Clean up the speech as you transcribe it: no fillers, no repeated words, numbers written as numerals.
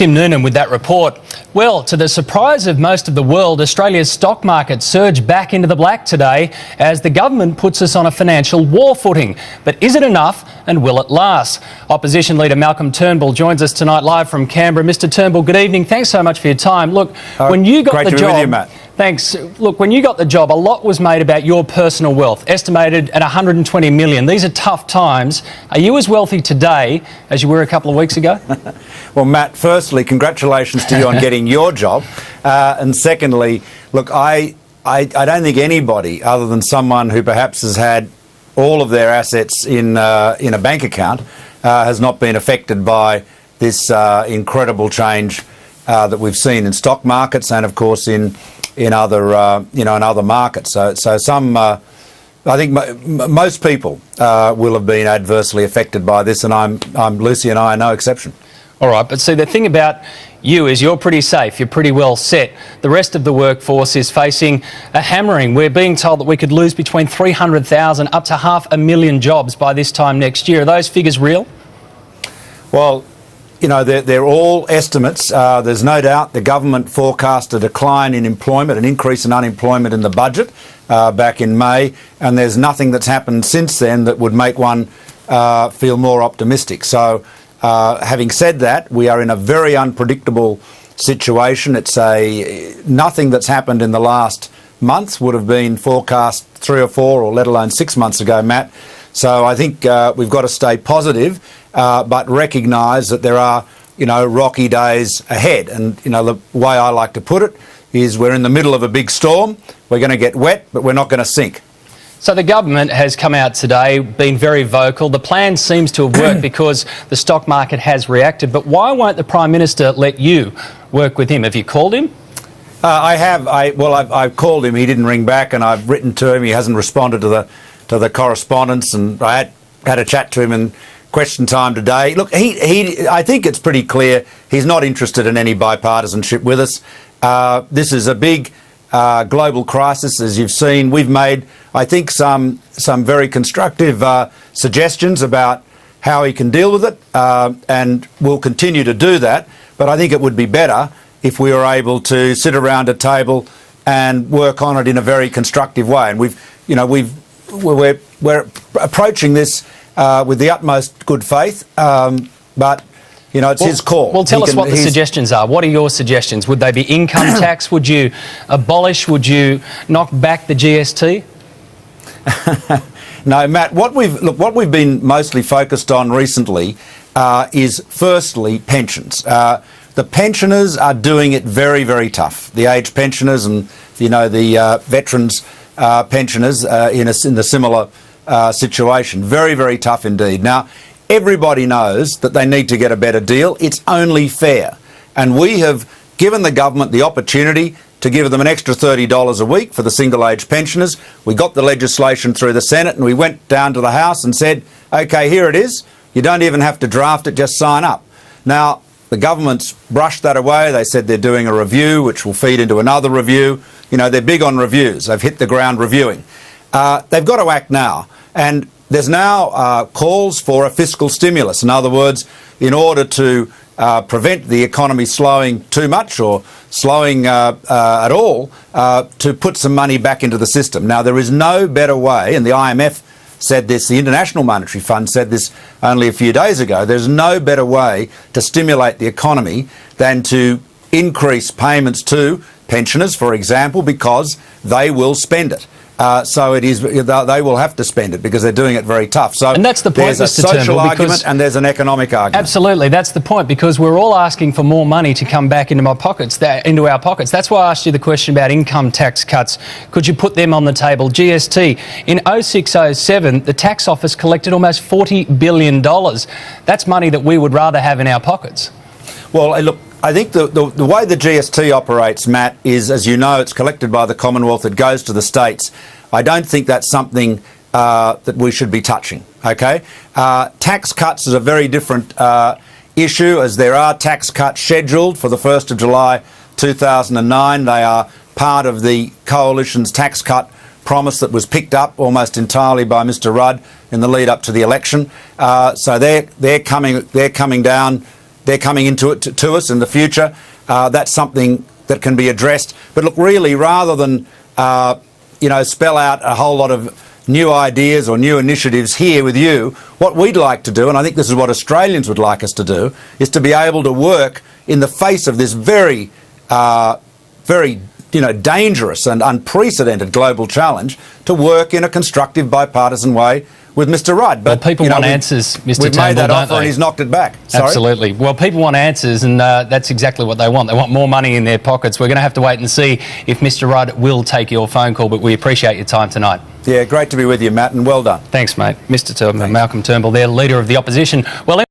Tim Noonan with that report. Well, to the surprise of most of the world, Australia's stock market surged back into the black today as the government puts us on a financial war footing. But is it enough, and will it last? Opposition leader Malcolm Turnbull joins us tonight live from Canberra. Mr Turnbull, good evening. Thanks so much for your time. Look, when you got the job... Great to be with you, Matt. Thanks. Look, when you got the job, a lot was made about your personal wealth, estimated at 120 million. These are tough times. Are you as wealthy today as you were a couple of weeks ago? Well, Matt, firstly, congratulations to you on getting your job. And secondly, look, I don't think anybody other than someone who perhaps has had all of their assets in a bank account has not been affected by this incredible change that we've seen in stock markets and, of course, in other in other markets. So I think most people will have been adversely affected by this, and Lucy and I are no exception. All right, but see, the thing about you is you're pretty safe, you're pretty well set. The rest of the workforce is facing a hammering. We're being told that we could lose between 300,000 up to 500,000 jobs by this time next year. Are those figures real? Well, you know, they're all estimates. There's no doubt the government forecast a decline in employment, an increase in unemployment in the budget back in May, and there's nothing that's happened since then that would make one feel more optimistic. So, having said that, we are in a very unpredictable situation. It's nothing that's happened in the last month would have been forecast 3 or 4 or let alone 6 months ago, Matt. So I think we've got to stay positive, but recognise that there are, rocky days ahead. And, the way I like to put it is we're in the middle of a big storm. We're going to get wet, but we're not going to sink. So the government has come out today, been very vocal. The plan seems to have worked because the stock market has reacted. But why won't the Prime Minister let you work with him? Have you called him? I have. I've called him. He didn't ring back, and I've written to him. He hasn't responded to the correspondence, and I had a chat to him in question time today. Look, I think it's pretty clear he's not interested in any bipartisanship with us. This is a big global crisis, as you've seen. We've made, I think, some very constructive suggestions about how he can deal with it, and we'll continue to do that. But I think it would be better if we were able to sit around a table and work on it in a very constructive way. And we're approaching this with the utmost good faith, but it's his call. Well, tell us what the suggestions are. What are your suggestions? Would they be income tax? Would you abolish? Would you knock back the GST? No, Matt. What we've been mostly focused on recently is firstly pensions. The pensioners are doing it very, very tough. The aged pensioners and the veterans pensioners in a similar situation. Very, very tough indeed. Now, everybody knows that they need to get a better deal. It's only fair. And we have given the government the opportunity to give them an extra $30 a week for the single-aged pensioners. We got the legislation through the Senate, and we went down to the House and said, OK, here it is. You don't even have to draft it, just sign up. Now, the government's brushed that away. They said they're doing a review, which will feed into another review. They're big on reviews. They've hit the ground reviewing. They've got to act now. And there's now calls for a fiscal stimulus. In other words, in order to prevent the economy slowing too much or slowing at all, to put some money back into the system. Now, there is no better way, and the IMF said this, the International Monetary Fund said this only a few days ago, there's no better way to stimulate the economy than to increase payments to pensioners, for example, because they will spend it. So it is. They will have to spend it because they're doing it very tough. So and that's the point, there's a social argument and there's an economic argument. Absolutely, that's the point, because we're all asking for more money to come back into our pockets. That's why I asked you the question about income tax cuts. Could you put them on the table? GST in 0607, the tax office collected almost $40 billion. That's money that we would rather have in our pockets. Well, look, I think the way the GST operates, Matt, is, as you know, it's collected by the Commonwealth. It goes to the states. I don't think that's something that we should be touching, OK? Tax cuts is a very different issue, as there are tax cuts scheduled for the 1st of July 2009. They are part of the Coalition's tax cut promise that was picked up almost entirely by Mr Rudd in the lead up to the election. So they're coming down they're coming into it to us in the future. That's something that can be addressed. But look, really, rather than spell out a whole lot of new ideas or new initiatives here with you, what we'd like to do, and I think this is what Australians would like us to do, is to be able to work in the face of this very dangerous and unprecedented global challenge, to work in a constructive bipartisan way with Mr. Rudd. But people want answers, Mr. Turnbull, we've made that offer they? And he's knocked it back. Sorry? Absolutely. Well, people want answers, and that's exactly what they want. They want more money in their pockets. We're going to have to wait and see if Mr. Rudd will take your phone call, but we appreciate your time tonight. Yeah, great to be with you, Matt, and well done. Thanks, mate. Mr. Turnbull, Malcolm Turnbull, there, Leader of the Opposition. Well,